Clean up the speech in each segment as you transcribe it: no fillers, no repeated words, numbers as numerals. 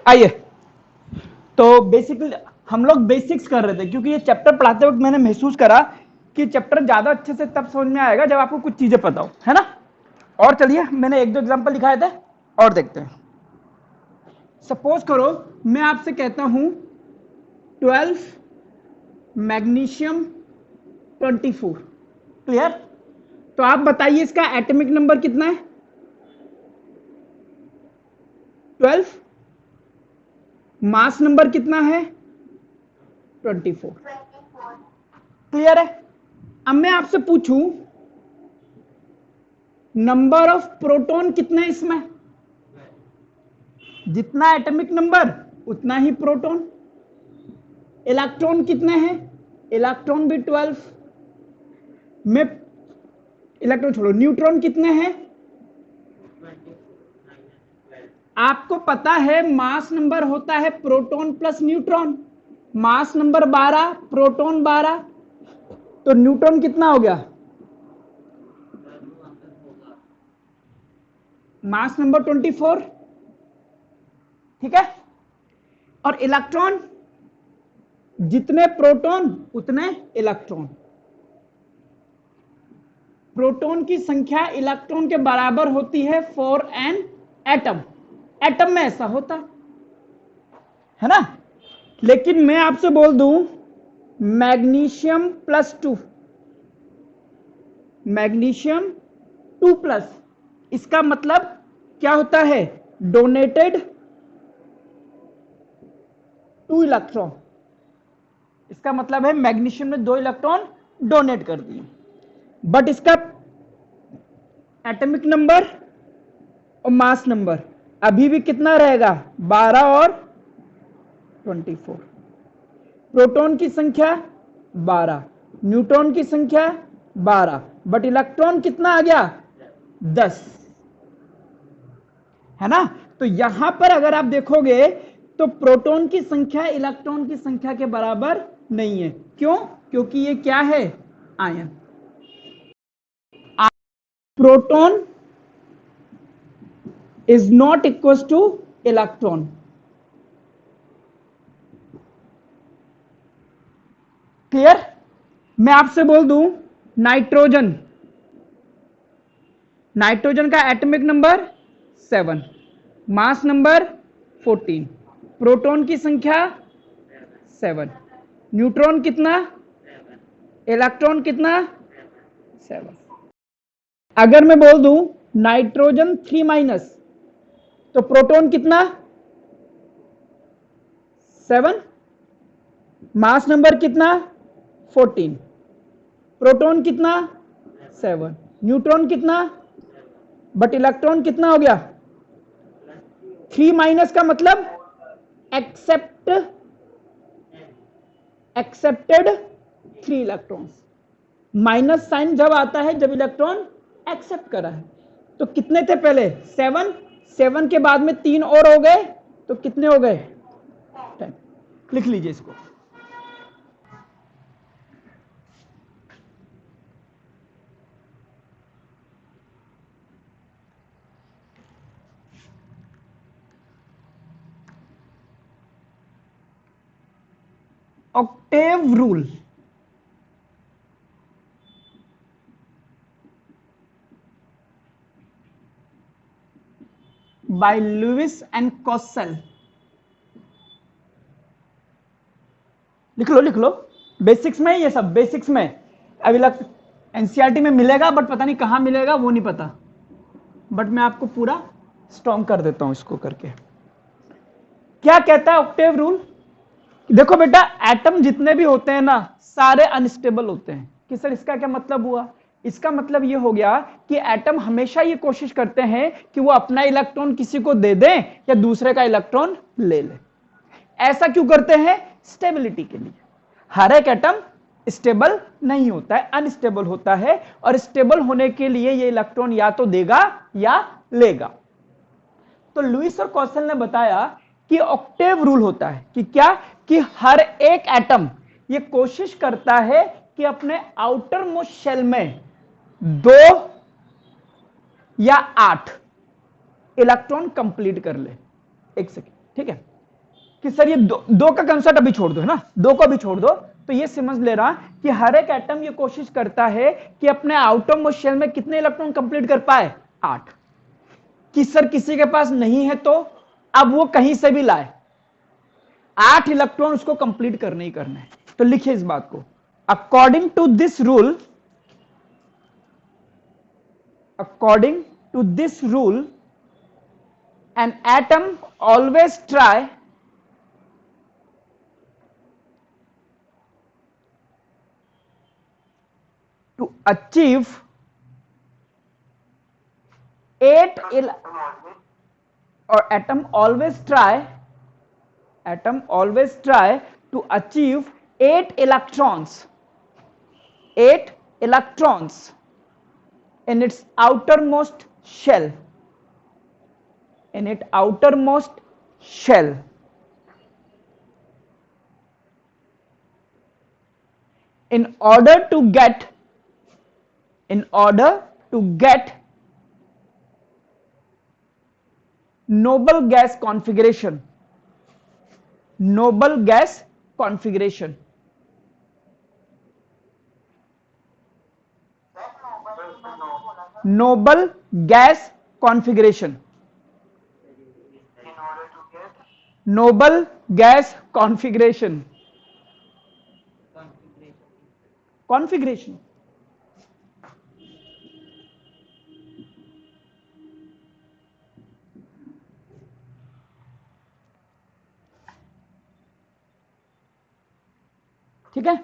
आइए, तो बेसिकली हम लोग बेसिक्स कर रहे थे, क्योंकि ये चैप्टर पढ़ाते वक्त मैंने महसूस करा कि चैप्टर ज्यादा अच्छे से तब समझ में आएगा जब आपको कुछ चीजें पता हो, है ना। और चलिए, मैंने एक दो एग्जांपल दिखाए थे और देखते हैं। सपोज करो मैं आपसे कहता हूं 12 मैग्नीशियम 24, क्लियर। तो आप बताइए इसका एटॉमिक नंबर कितना है? 12। मास नंबर कितना है? 24, क्लियर है। अब मैं आपसे पूछूं नंबर ऑफ प्रोटॉन कितने हैं इसमें? जितना एटॉमिक नंबर उतना ही प्रोटॉन। इलेक्ट्रॉन कितने हैं? इलेक्ट्रॉन भी 12। में इलेक्ट्रॉन छोड़ो, न्यूट्रॉन कितने हैं? आपको पता है मास नंबर होता है proton plus neutron. Mass number 12, proton 12, तो न्यूट्रॉन कितना हो गया? मास नंबर 24, ठीक है। और इलेक्ट्रॉन, जितने प्रोटॉन उतने इलेक्ट्रॉन। प्रोटॉन की संख्या इलेक्ट्रॉन के बराबर होती है फॉर एन एटम। एटम में ऐसा होता है ना। लेकिन मैं आपसे बोल दूं मैग्नीशियम +2, मैग्नीशियम 2+, इसका मतलब क्या होता है? Donated 2 electron. इसका मतलब है मैग्नीशियम ने 2 इलेक्ट्रॉन डोनेट कर दिए। बट इसका एटॉमिक नंबर और मास नंबर अभी भी कितना रहेगा? 12 और 24। प्रोटॉन की संख्या 12, न्यूट्रॉन की संख्या 12, बट इलेक्ट्रॉन कितना आ गया? 10, है ना। तो यहां पर अगर आप देखोगे तो प्रोटॉन की संख्या इलेक्ट्रॉन की संख्या के बराबर नहीं है। क्यों? क्योंकि ये क्या है? Ion. Proton is not equal two electron. Clear? मैं आपसे बोल दूं नाइट्रोजन, नाइट्रोजन का atomic number 7, mass number 14, proton की संख्या 7, न्यूट्रॉन कितना? इलेक्ट्रॉन कितना? 7। अगर मैं बोल दूं नाइट्रोजन 3-, तो प्रोटॉन कितना? 7, मास नंबर कितना? 14, प्रोटॉन कितना? 7, न्यूट्रॉन कितना? बट इलेक्ट्रॉन कितना हो गया? 3- का मतलब एक्सेप्टेड 3 इलेक्ट्रॉन्स। माइनस साइन जब आता है जब इलेक्ट्रॉन एक्सेप्ट करा है। तो कितने थे पहले? 7, 7 के बाद में 3 और हो गए, तो कितने हो गए? 10। लिख लीजिए इसको। Octave rule, by Lewis and Kossel. लिख लो लिख लो, बेसिक्स में ये सब बेसिक्स में। अभी लग एनसीईआरटी में मिलेगा बट पता नहीं कहां मिलेगा, वो नहीं पता, बट मैं आपको पूरा स्ट्रॉन्ग कर देता हूं इसको करके। क्या कहता है ऑक्टेव रूल? देखो बेटा, एटम जितने भी होते हैं ना सारे अनस्टेबल होते हैं। कि सर इसका क्या मतलब हुआ? इसका मतलब ये हो गया कि एटम हमेशा ये कोशिश करते हैं कि वो अपना इलेक्ट्रॉन किसी को दे दें या दूसरे का इलेक्ट्रॉन ले ले। ऐसा क्यों करते हैं? स्टेबिलिटी के लिए। हर एक एटम स्टेबल नहीं होता है, अनस्टेबल होता है, और स्टेबल होने के लिए ये इलेक्ट्रॉन या तो देगा या लेगा। तो लुइस और कॉसेल ने बताया कि ऑक्टेव रूल होता है कि क्या? कि हर एक एटम ये कोशिश करता है कि अपने आउटर मोस्ट शेल में 2 या 8 इलेक्ट्रॉन कंप्लीट कर ले। एक सेकेंड, ठीक है। कि सर ये दो का कंसेप्ट अभी छोड़ दो, है ना, दो को अभी छोड़ दो, तो ये समझ ले रहा कि हर एक एटम ये कोशिश करता है कि अपने आउटर मोस्ट शेल में कितने इलेक्ट्रॉन कंप्लीट कर पाए, 8। कि सर किसी के पास नहीं है तो अब वो कहीं से भी लाए, 8 इलेक्ट्रॉन उसको कंप्लीट करने ही करने हैं। तो लिखिए इस बात को, according to this rule, according to this rule, an atom always try to achieve 8 or atom always try to achieve 8 electrons in its outermost shell, in order to get noble gas configuration. Noble gas configuration. Noble gas configuration. Noble gas configuration. Configuration. ठीक है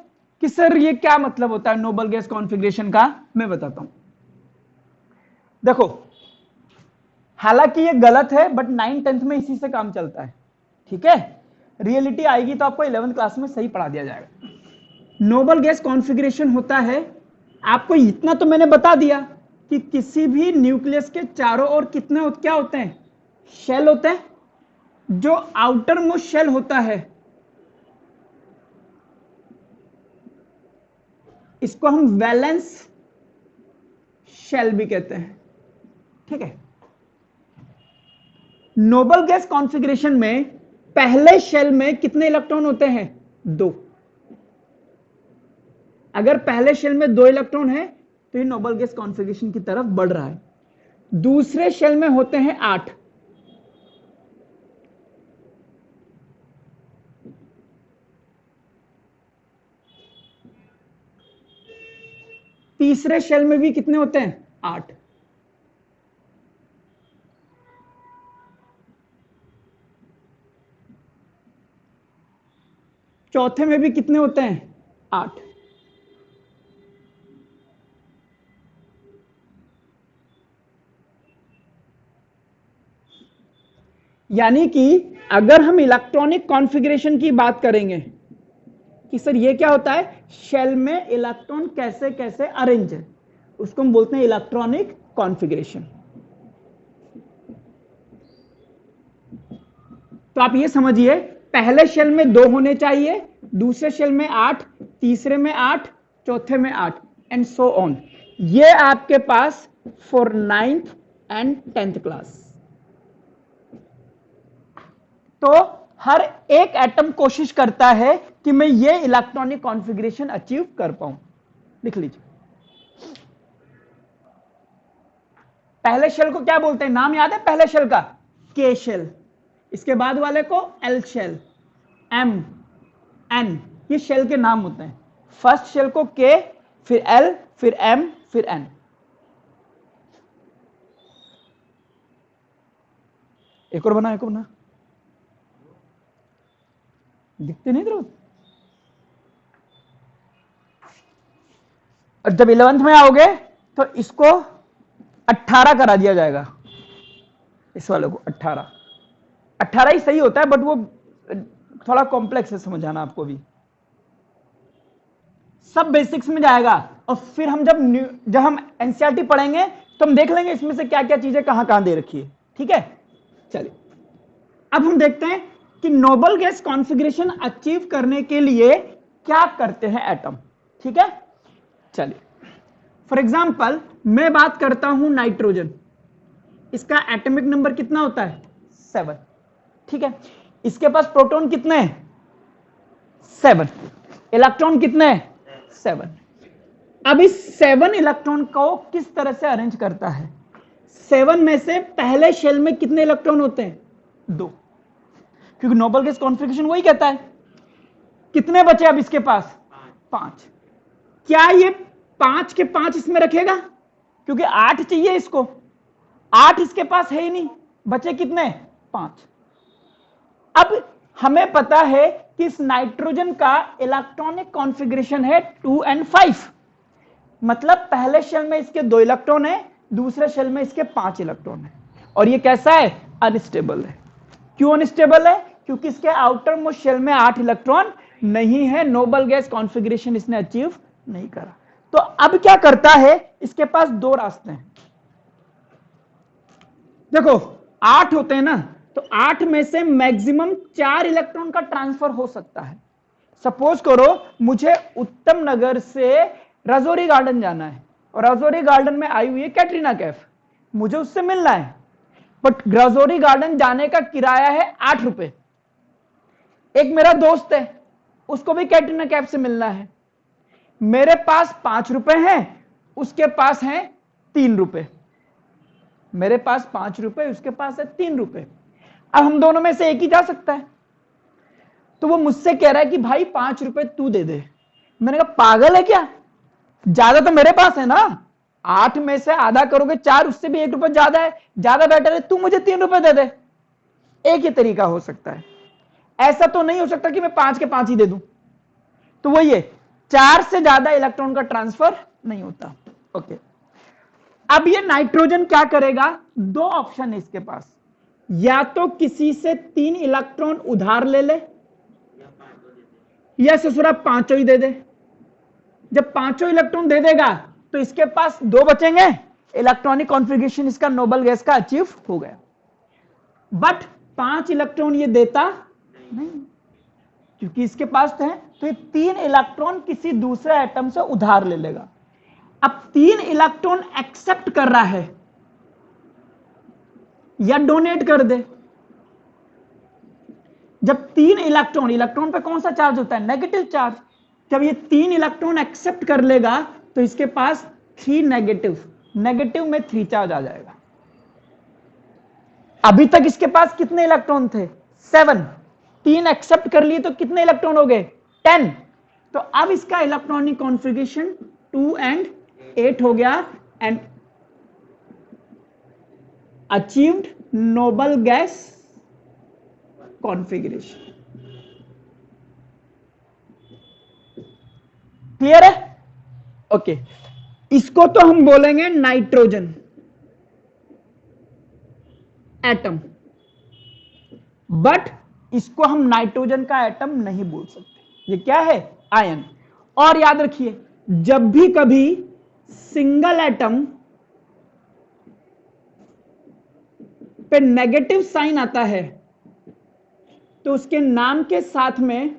कि sir ये क्या मतलब होता है noble gas configuration का, मैं बताता हूं। देखो हालांकि ये गलत है बट 9th-10th में इसी से काम चलता है, ठीक है। रियलिटी आएगी तो आपको 11th क्लास में सही पढ़ा दिया जाएगा। नोबल गैस कॉन्फ़िगरेशन होता है, आपको इतना तो मैंने बता दिया कि किसी भी न्यूक्लियस के चारों ओर कितने क्या होते हैं, शेल होते हैं। जो आउटर मोस्ट शेल होता है इसको हम वैलेंस शेल भी कहते हैं, ठीक है। नोबल गैस कॉन्फ़िगरेशन में पहले शेल में कितने इलेक्ट्रॉन होते हैं, 2। अगर पहले शेल में 2 इलेक्ट्रॉन है तो ये नोबल गैस कॉन्फ़िगरेशन की तरफ बढ़ रहा है। दूसरे शेल में होते हैं 8, तीसरे शेल में भी कितने होते हैं, 8। चौथे में भी कितने होते हैं, 8। यानी कि अगर हम इलेक्ट्रॉनिक कॉन्फ़िगरेशन की बात करेंगे कि सर ये क्या होता है, शेल में इलेक्ट्रॉन कैसे कैसे अरेंज है, उसको हम बोलते हैं इलेक्ट्रॉनिक कॉन्फ़िगरेशन। तो आप ये समझिए पहले शेल में 2 होने चाहिए, दूसरे शेल में 8, तीसरे में 8, चौथे में 8 एंड सो ऑन। ये आपके पास for 9th and 10th class. तो हर एक एटम कोशिश करता है कि मैं ये इलेक्ट्रॉनिक कॉन्फ़िगरेशन अचीव कर पाऊं। लिख लीजिए, पहले शेल को क्या बोलते हैं, नाम याद है पहले शेल का, के शेल। इसके बाद वाले को एल शेल, एम, एन, ये शेल के नाम होते हैं। फर्स्ट शेल को के, फिर एल, फिर एम, फिर एन। एक और बना, एक और बना, दिखते नहीं इधर। और जब 11th में आओगे तो इसको 18 करा दिया जाएगा, इस वाले को 18 ही सही होता है बट वो थोड़ा कॉम्प्लेक्स है समझाना आपको भी। सब बेसिक्स में जाएगा और फिर हम जब हम एनसीईआरटी पढ़ेंगे तो हम देख लेंगे इसमें से क्या क्या चीजें कहां कहां दे रखी है, ठीक है। चलिए अब हम देखते हैं कि नोबल गैस कॉन्फ़िगरेशन अचीव करने के लिए क्या करते हैं एटम, ठीक है। चलिए फॉर एग्जांपल मैं बात करता हूं नाइट्रोजन, इसका एटॉमिक नंबर कितना होता है, 7, ठीक है। इसके पास प्रोटॉन कितने हैं? 7। इलेक्ट्रॉन कितने हैं? 7। अब इस 7 इलेक्ट्रॉन को किस तरह से अरेंज करता है? 7 में से पहले शेल में कितने इलेक्ट्रॉन होते हैं? 2, क्योंकि नोबल गैस कॉन्फ़िगरेशन वही कहता है। कितने बचे अब इसके पास? 5। क्या ये 5 के 5 इसमें रखेगा? क्योंकि 8 चाहिए इसको, 8 इसके पास है ही नहीं, बचे कितने? 5। अब हमें पता है कि इस नाइट्रोजन का इलेक्ट्रॉनिक कॉन्फ़िगरेशन है 2 and 5, मतलब पहले शेल में इसके 2 इलेक्ट्रॉन है, दूसरे शेल में इसके 5 इलेक्ट्रॉन है, और ये कैसा है? अनस्टेबल है। क्यों अनस्टेबल है? क्योंकि इसके आउटर मोस्ट शेल में 8 इलेक्ट्रॉन नहीं है, नोबल गैस कॉन्फ़िगरेशन इसने अचीव नहीं करा। तो अब क्या करता है? इसके पास 2 रास्ते हैं। देखो 8 होते हैं ना, तो 8 में से मैक्सिमम 4 इलेक्ट्रॉन का ट्रांसफर हो सकता है। सपोज करो मुझे उत्तम नगर से राजौरी गार्डन जाना है, और राजौरी गार्डन में आई हुई है कैटरीना कैफ, मुझे उससे मिलना है, बट राजौरी गार्डन जाने का किराया है 8 रुपए। एक मेरा दोस्त है, उसको भी कैटरीना कैफ से मिलना है, मेरे पास 5 रुपए हैं, उसके पास हैं 3 रुपए। मेरे पास 5 रुपए, उसके पास है 3 रुपए। अब हम दोनों में से एक ही जा सकता है। तो वो मुझसे कह रहा है कि भाई 5 रुपए तू दे दे। मैंने कहा पागल है क्या, ज्यादा तो मेरे पास है ना, 8 में से आधा करोगे 4, उससे भी 1 रुपए ज्यादा है, ज्यादा बेटर है तू मुझे 3 रुपए दे दे। एक ही तरीका हो सकता है, ऐसा तो नहीं हो सकता कि मैं 5 के 5 ही दे दूं। तो वही है, 4 से ज्यादा इलेक्ट्रॉन का ट्रांसफर नहीं होता। ओके, अब ये नाइट्रोजन क्या करेगा? 2 ऑप्शन है इसके पास, या तो किसी से 3 इलेक्ट्रॉन उधार ले ले, या ससुरा 5 ही दे दे। जब 5 इलेक्ट्रॉन दे देगा तो इसके पास 2 बचेंगे, इलेक्ट्रॉनिक कॉन्फ़िगरेशन इसका नोबल गैस का अचीव हो गया। बट 5 इलेक्ट्रॉन ये देता नहीं, क्योंकि इसके पास तो है, तो ये 3 इलेक्ट्रॉन किसी दूसरे एटम से उधार ले लेगा। अब 3 इलेक्ट्रॉन एक्सेप्ट कर रहा है या डोनेट कर दे। जब 3 इलेक्ट्रॉन, इलेक्ट्रॉन पे कौन सा चार्ज होता है? Negative charge. जब ये 3 इलेक्ट्रॉन एक्सेप्ट कर लेगा तो इसके पास 3 नेगेटिव, नेगेटिव में 3 चार्ज आ जाएगा। अभी तक इसके पास कितने इलेक्ट्रॉन थे? 7। 3 एक्सेप्ट कर लिए तो कितने इलेक्ट्रॉन हो गए? 10। तो अब इसका इलेक्ट्रॉनिक कॉन्फ़िगरेशन 2 and 8 हो गया, and achieved noble gas configuration. Clear है? ओके, इसको तो हम बोलेंगे नाइट्रोजन एटम, बट इसको हम नाइट्रोजन का एटम नहीं बोल सकते। ये क्या है? आयन। और याद रखिए, जब भी कभी सिंगल एटम पे नेगेटिव साइन आता है तो उसके नाम के साथ में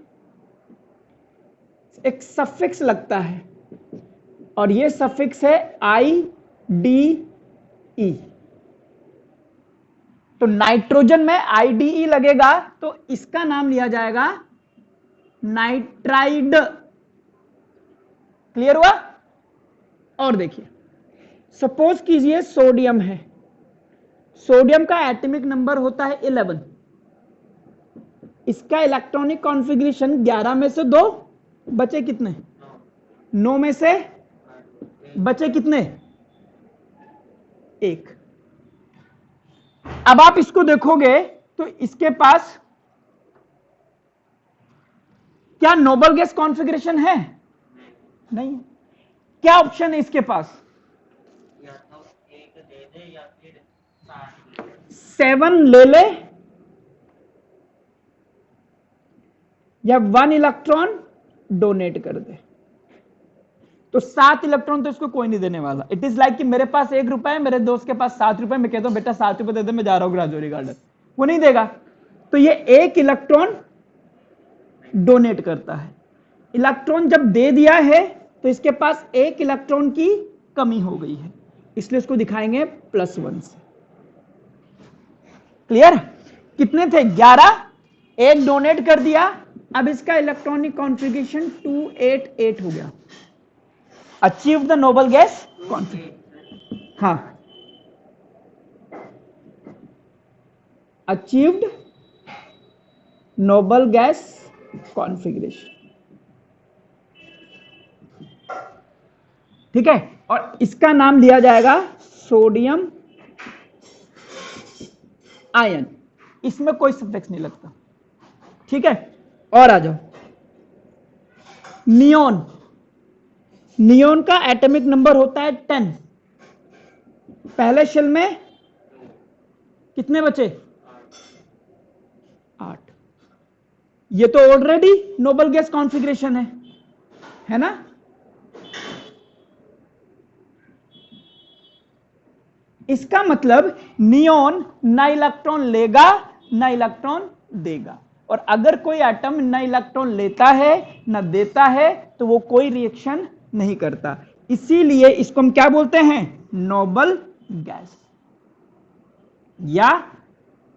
एक सफिक्स लगता है, और ये सफिक्स है IDE। तो नाइट्रोजन में IDE लगेगा तो इसका नाम लिया जाएगा नाइट्राइड। क्लियर हुआ? और देखिए, सपोज कीजिए सोडियम है, सोडियम का एटॉमिक नंबर होता है 11, इसका इलेक्ट्रॉनिक कॉन्फ़िगरेशन 11 में से 2 बचे कितने? 9 में से बचे कितने? 1। अब आप इसको देखोगे तो इसके पास क्या नोबल गैस कॉन्फ़िगरेशन है? नहीं। क्या ऑप्शन है इसके पास? या तो 1 दे दे या फिर 7 ले ले, या 1 इलेक्ट्रॉन डोनेट कर दे। तो 7 इलेक्ट्रॉन तो इसको कोई नहीं देने वाला। इट इज लाइक कि मेरे पास 1 रुपया है, मेरे दोस्त के पास 7 रुपए, मैं कहता हूं बेटा 7 रुपए दे दे, मैं जा रहा हूं राजौरी गार्डन, वो नहीं देगा। तो ये 1 इलेक्ट्रॉन डोनेट करता है। इलेक्ट्रॉन जब दे दिया है तो इसके पास 1 इलेक्ट्रॉन की कमी हो गई है, इसलिए इसको दिखाएंगे +1 से। क्लियर? कितने थे? 11, एक डोनेट कर दिया, अब इसका इलेक्ट्रॉनिक कॉन्फ़िगरेशन 288 हो गया। Achieve the noble gas configuration, हाँ, अचीव्ड नोबल गैस कॉन्फ़िगरेशन, ठीक है। और इसका नाम दिया जाएगा सोडियम आयन, इसमें कोई सफिक्स नहीं लगता, ठीक है। और आ जाओ, नियोन, नियोन का एटॉमिक नंबर होता है 10, पहले शेल में कितने बचे, 8। ये तो ऑलरेडी नोबल गैस कॉन्फ़िगरेशन है ना। इसका मतलब नियोन ना इलेक्ट्रॉन लेगा ना इलेक्ट्रॉन देगा, और अगर कोई एटम ना इलेक्ट्रॉन लेता है ना देता है तो वो कोई रिएक्शन नहीं करता, इसीलिए इसको हम क्या बोलते हैं, नोबल गैस या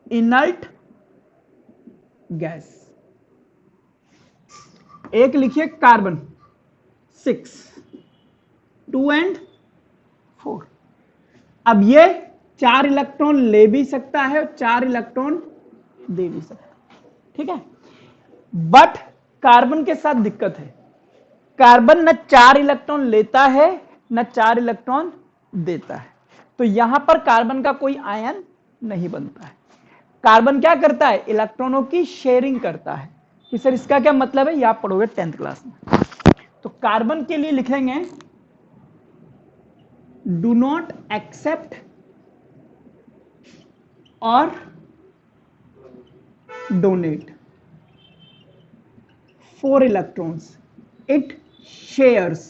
इनर्ट गैस। एक लिखिए कार्बन 6, 2 एंड 4। अब ये 4 इलेक्ट्रॉन ले भी सकता है और 4 इलेक्ट्रॉन दे भी सकता है, ठीक है। बट कार्बन के साथ दिक्कत है, कार्बन न 4 इलेक्ट्रॉन लेता है न 4 इलेक्ट्रॉन देता है, तो यहां पर कार्बन का कोई आयन नहीं बनता है। कार्बन क्या करता है, इलेक्ट्रॉनों की शेयरिंग करता है। कि सर इसका क्या मतलब है, ये आप पढ़ोगे 10th क्लास में। तो कार्बन के लिए लिखेंगे डू नॉट एक्सेप्ट और donate 4 electrons, it shares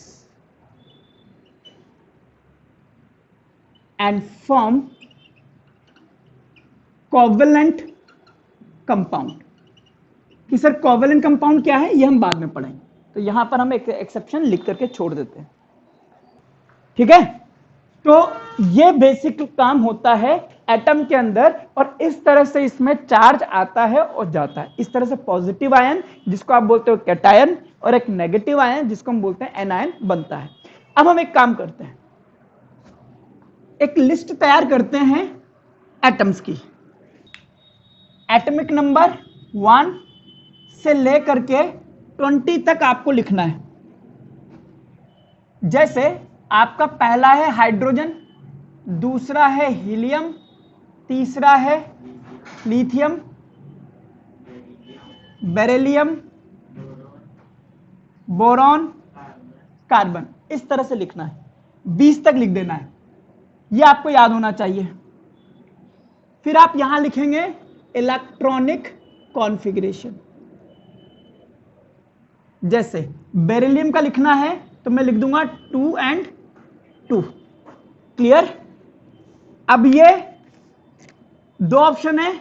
and form covalent compound। कि सर कोवेलेंट कंपाउंड क्या है, ये हम बाद में पढ़ेंगे, तो यहां पर हम एक एक्सेप्शन लिख करके छोड़ देते हैं, ठीक है। तो ये बेसिक काम होता है एटम के अंदर, और इस तरह से इसमें चार्ज आता है और जाता है। इस तरह से पॉजिटिव आयन जिसको आप बोलते हो कैटायन और एक नेगेटिव आयन जिसको हम बोलते हैं एनायन बनता है। अब हम एक काम करते हैं, एक लिस्ट तैयार करते हैं एटम्स की। एटॉमिक नंबर 1 से लेकर के 20 तक आपको लिखना है। जैसे आपका पहला है हाइड्रोजन, दूसरा है हीलियम, तीसरा है लिथियम, बेरिलियम, बोरॉन, कार्बन, इस तरह से लिखना है, 20 तक लिख देना है, यह आपको याद होना चाहिए। फिर आप यहां लिखेंगे इलेक्ट्रॉनिक कॉन्फ़िगरेशन। जैसे बेरिलियम का लिखना है तो मैं लिख दूंगा 2 and 2, क्लियर। अब ये 2 ऑप्शन है,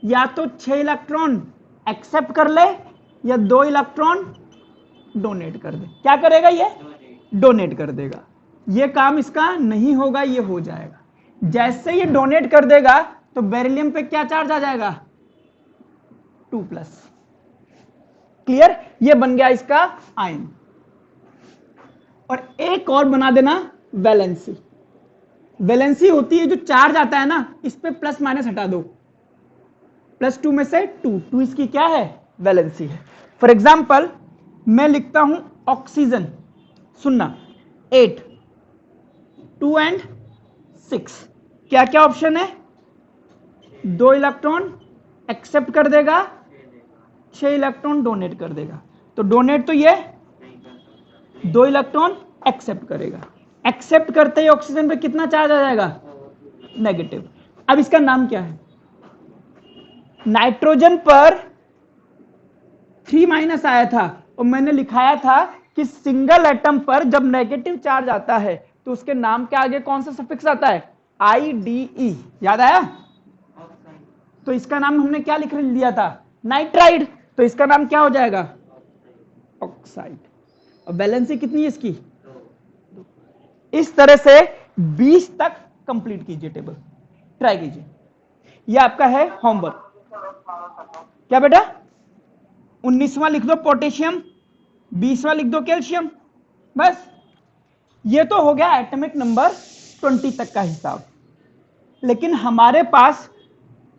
या तो 6 इलेक्ट्रॉन एक्सेप्ट कर ले या 2 इलेक्ट्रॉन डोनेट कर दे। क्या करेगा ये, डोनेट कर देगा। ये काम इसका नहीं होगा, ये हो जाएगा। जैसे ये डोनेट कर देगा तो बेरिलियम पे क्या चार्ज आ जाएगा, 2+, क्लियर। ये बन गया इसका आयन। और एक और बना देना वैलेंसी। वैलेंसी होती है जो चार्ज आता है ना, इस पे प्लस माइनस हटा दो, +2 में से 2 इसकी क्या है, वैलेंसी है। फॉर एग्जाम्पल मैं लिखता हूं ऑक्सीजन, सुनना 8, 2 and 6, क्या क्या ऑप्शन है, 2 इलेक्ट्रॉन एक्सेप्ट कर देगा, 6 इलेक्ट्रॉन डोनेट कर देगा। तो डोनेट तो ये 2 इलेक्ट्रॉन एक्सेप्ट करेगा, एक्सेप्ट करते ही ऑक्सीजन पे कितना चार्ज आ जाएगा, नेगेटिव। अब इसका नाम क्या है, नाइट्रोजन पर 3- आया था और मैंने लिखाया था कि सिंगल एटम पर जब नेगेटिव चार्ज आता है तो उसके नाम के आगे कौन सा सफिक्स आता है, IDE, याद आया। तो इसका नाम हमने क्या लिख दिया था, नाइट्राइड, तो इसका नाम क्या हो जाएगा, ऑक्साइड। और वैलेंसी कितनी है इसकी, इस तरह से 20 तक कंप्लीट कीजिए टेबल, ट्राई कीजिए। ये आपका है होमवर्क। क्या बेटा, 19वां लिख दो पोटेशियम, 20वां लिख दो कैल्शियम। बस ये तो हो गया एटॉमिक नंबर 20 तक का हिसाब। लेकिन हमारे पास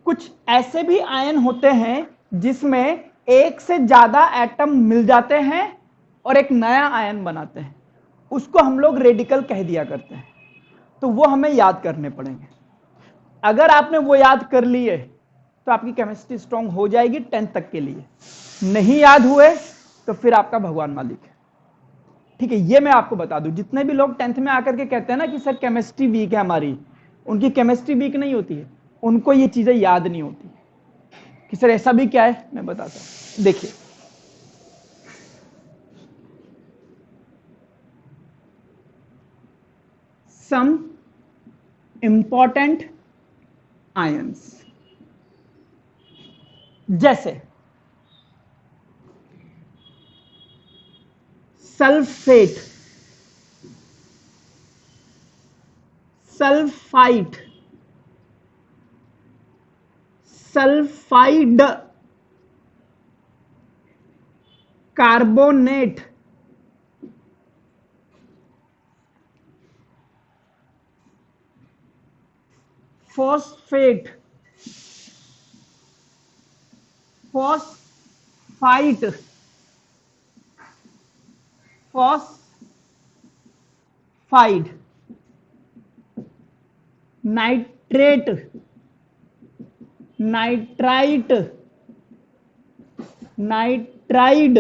कुछ ऐसे भी आयन होते हैं जिसमें एक से ज्यादा एटम मिल जाते हैं और एक नया आयन बनाते हैं, उसको हम लोग रेडिकल कह दिया करते हैं। तो वो हमें याद करने पड़ेंगे। अगर आपने वो याद कर लिए तो आपकी केमिस्ट्री स्ट्रांग हो जाएगी 10th तक के लिए। नहीं याद हुए तो फिर आपका भगवान मालिक है। ठीक है, ये मैं आपको बता दूं, जितने भी लोग 10th में आकर के कहते हैं ना कि सर केमिस्ट्री वीक है हमारी, उनकी केमिस्ट्री वीक नहीं होती है, उनको ये चीजें याद नहीं होती कि सर ऐसा भी क्या है। मैं बताता हूं, देखिए सम इंपॉर्टेंट आयंस, जैसे sulphate, sulphite, sulphide, carbonate, phosphate, phosphite, phosphide, nitrate, nitrite, nitride,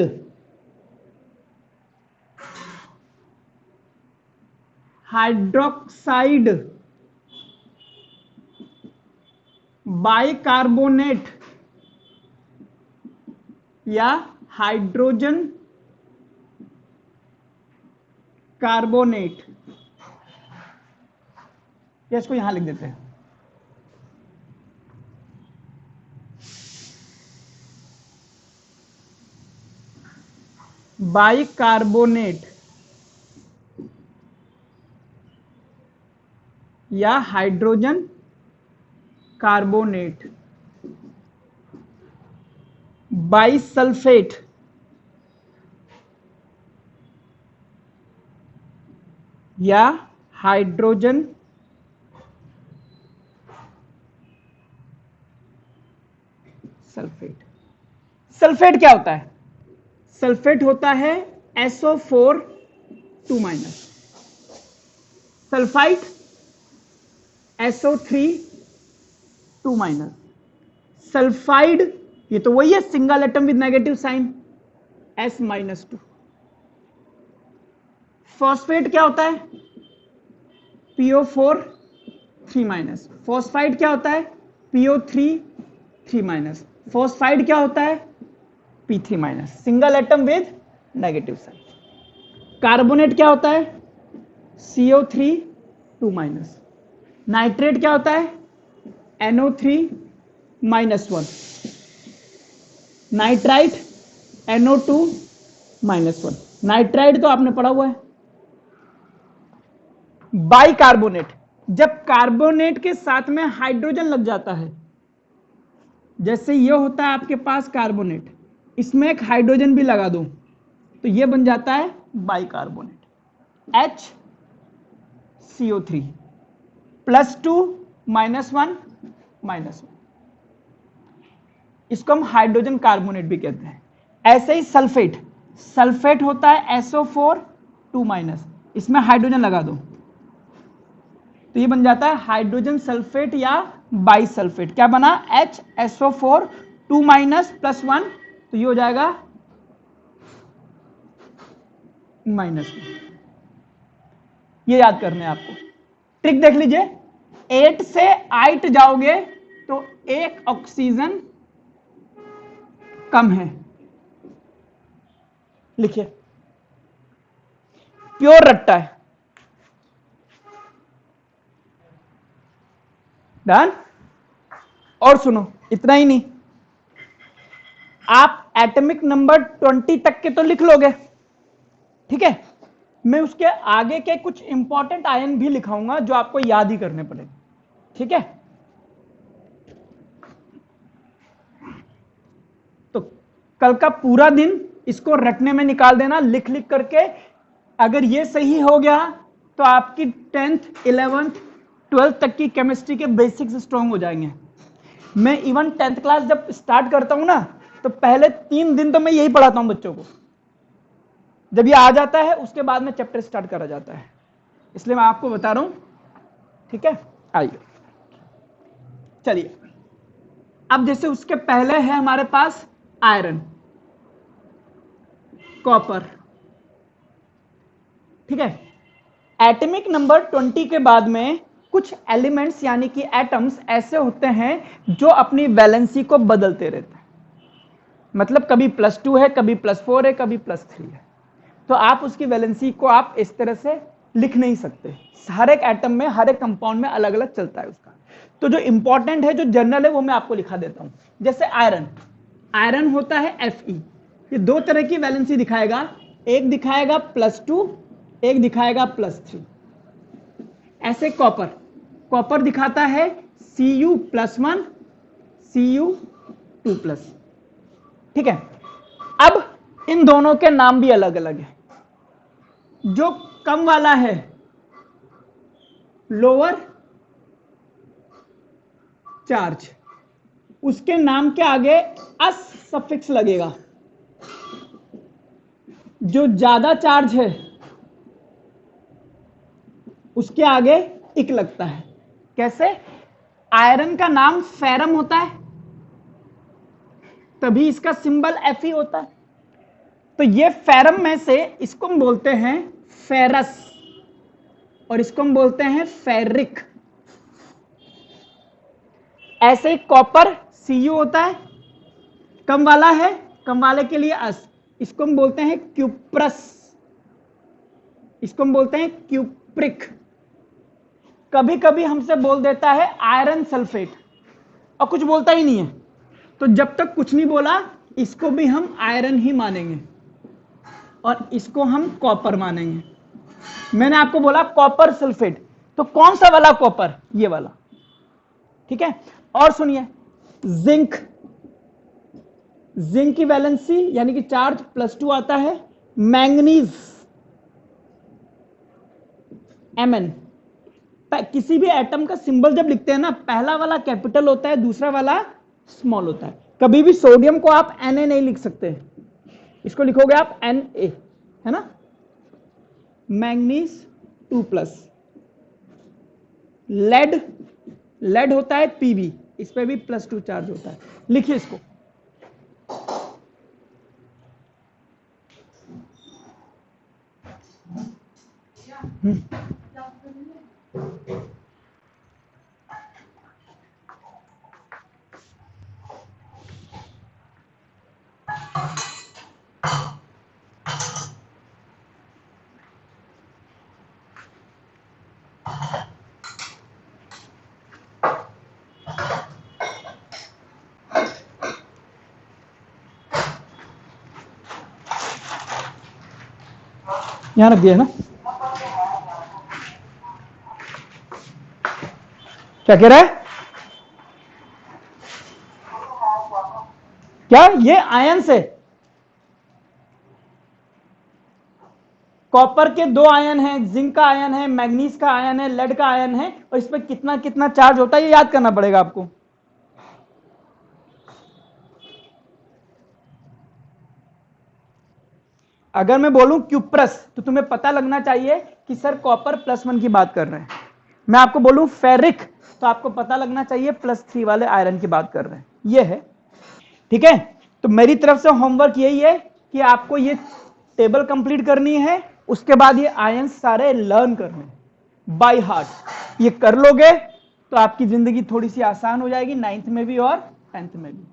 hydroxide, bicarbonate या हाइड्रोजन कार्बोनेट। या इसको यहां लिख देते हैं, बाइकार्बोनेट या हाइड्रोजन कार्बोनेट, बाइसल्फेट या हाइड्रोजन सल्फेट। सल्फेट क्या होता है? सल्फेट होता है SO4 2-। Sulphide SO3 2-। सल्फाइड ये तो वही है, single atom with negative sign S-2। Phosphate क्या होता है? PO4 3-। फॉस्फाइड क्या होता है? PO3 3-। फॉस्फाइड क्या होता है? P3-। Single atom with negative sign. Carbonate क्या होता है? CO3 2-। नाइट्रेट क्या होता है? NO3 -1। Nitrite NO2 -1। नाइट्राइट तो आपने पढ़ा हुआ है। बाइकार्बोनेट, जब कार्बोनेट के साथ में हाइड्रोजन लग जाता है, जैसे ये होता है आपके पास कार्बोनेट, इसमें एक हाइड्रोजन भी लगा दो तो ये बन जाता है बाइकार्बोनेट, HCO3 +2 -1 -1। इसको हम हाइड्रोजन कार्बोनेट भी कहते हैं। ऐसे ही सल्फेट, सल्फेट होता है SO4 2-। इसमें हाइड्रोजन लगा दो तो ये बन जाता है हाइड्रोजन सल्फेट या बाइसल्फेट। क्या बना? HSO4 2- +1 तो ये हो जाएगा -1। ये याद करने हैं आपको। ट्रिक देख लीजिए, 8 से 8 जाओगे तो एक ऑक्सीजन कम है। लिखिए, प्योर रट्टा है। डन। और सुनो, इतना ही नहीं, आप एटॉमिक नंबर 20 तक के तो लिख लोगे, ठीक है। मैं उसके आगे के कुछ इंपॉर्टेंट आयन भी लिखाऊंगा जो आपको याद ही करने पड़ेंगे, ठीक है। तो कल का पूरा दिन इसको रटने में निकाल देना, लिख लिख करके। अगर ये सही हो गया तो आपकी 10th 11th 12th तक की केमिस्ट्री के बेसिक्स स्ट्रॉन्ग हो जाएंगे। मैं इवन 10th क्लास जब स्टार्ट करता हूं ना, तो पहले 3 दिन तो मैं यही पढ़ाता हूं बच्चों को। जब ये आ जाता है उसके बाद में चैप्टर स्टार्ट करा जाता है, इसलिए मैं आपको बता रहा हूं। ठीक है, आइए चलिए। अब जैसे उसके पहले है हमारे पास आयरन, कॉपर। ठीक है, एटॉमिक नंबर 20 के बाद में कुछ एलिमेंट्स यानी कि एटम्स ऐसे होते हैं जो अपनी वैलेंसी को बदलते रहते हैं। मतलब कभी +2 है, कभी +4 है, कभी +3 है। तो आप उसकी वैलेंसी को आप इस तरह से लिख नहीं सकते। हर एक एटम में, हर एक कंपाउंड में अलग अलग चलता है उसका। तो जो इंपॉर्टेंट है, जो जनरल है, वो मैं आपको लिखा देता हूं। जैसे आयरन, आयरन होता है Fe। ये 2 तरह की वैलेंसी दिखाएगा, एक दिखाएगा +2, एक दिखाएगा +3। ऐसे कॉपर, कॉपर दिखाता है Cu+1, Cu2+। ठीक है, अब इन दोनों के नाम भी अलग अलग है। जो कम वाला है, लोअर चार्ज, उसके नाम के आगे अस सफिक्स लगेगा। जो ज्यादा चार्ज है उसके आगे इक लगता है। कैसे? आयरन का नाम फेरम होता है, तभी इसका सिंबल Fe होता है। तो ये फेरम में से इसको हम बोलते हैं फेरस, और इसको हम बोलते हैं फेरिक। ऐसे ही कॉपर Cu होता है, कम वाला है, कम वाले के लिए अस, इसको हम बोलते हैं क्यूप्रस, इसको हम बोलते हैं क्यूप्रिक। कभी कभी हमसे बोल देता है आयरन सल्फेट, और कुछ बोलता ही नहीं है। तो जब तक कुछ नहीं बोला, इसको भी हम आयरन ही मानेंगे और इसको हम कॉपर मानेंगे। मैंने आपको बोला कॉपर सल्फेट, तो कौन सा वाला कॉपर? ये वाला। ठीक है, और सुनिए, जिंक, जिंक की वैलेंसी यानी कि चार्ज +2 आता है। Manganese Mn। किसी भी एटम का सिंबल जब लिखते हैं ना, पहला वाला कैपिटल होता है, दूसरा वाला स्मॉल होता है। कभी भी सोडियम को आप Na नहीं लिख सकते, इसको लिखोगे आप Na, है ना। मैंगनीज 2+। लेड, लेड होता है Pb, इस पे भी +2 चार्ज होता है। लिखिए इसको, यहां रख दिया है ना। क्या कह रहा है? क्या ये आयन से? कॉपर के 2 आयन हैं, जिंक का आयन है, मैग्नीज का आयन है, लेड का आयन है, और इस पर कितना कितना चार्ज होता है ये याद करना पड़ेगा आपको। अगर मैं बोलूं क्यूप्रस, तो तुम्हें पता लगना चाहिए कि सर कॉपर +1 की बात कर रहे हैं। मैं आपको बोलूं फेरिक, तो आपको पता लगना चाहिए +3 वाले आयरन की बात कर रहे हैं। ये है। ठीक है, तो मेरी तरफ से होमवर्क यही है कि आपको ये टेबल कंप्लीट करनी है, उसके बाद ये आयन सारे लर्न करने बाय हार्ट। ये कर लोगे तो आपकी जिंदगी थोड़ी सी आसान हो जाएगी, 9th में भी और 10th में भी।